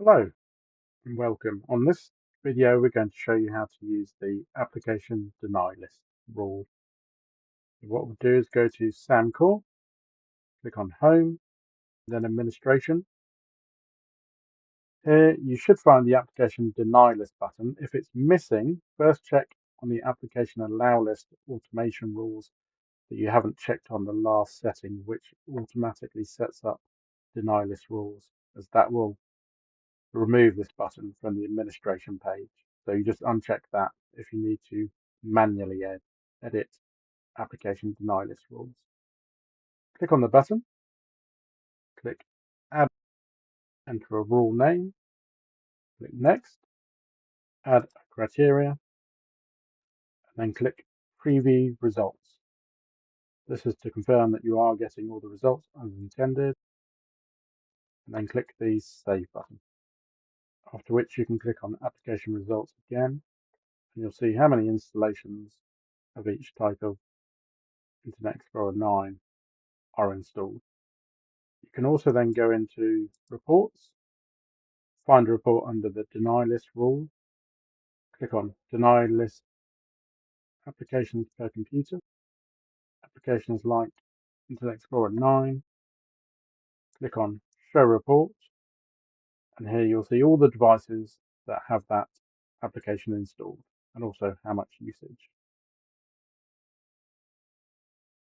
Hello and welcome. On this video, we're going to show you how to use the application denyList rule. What we'll do is go to SAM Core, click on Home, then Administration. Here you should find the application denyList button. If it's missing, first check on the application allow list automation rules that you haven't checked on the last setting, which automatically sets up denyList rules, as that will remove this button from the administration page. So you just uncheck that if you need to manually edit application denyList rules. Click on the button, click Add, enter a rule name, click Next, add a criteria, and then click Preview Results. This is to confirm that you are getting all the results as intended, and then click the Save button. After which you can click on Application Results again, and you'll see how many installations of each type of Internet Explorer 9 are installed. You can also then go into Reports, find a report under the denyList rule, click on denyList applications per computer, applications like Internet Explorer 9, click on Show Report, and here you'll see all the devices that have that application installed and also how much usage.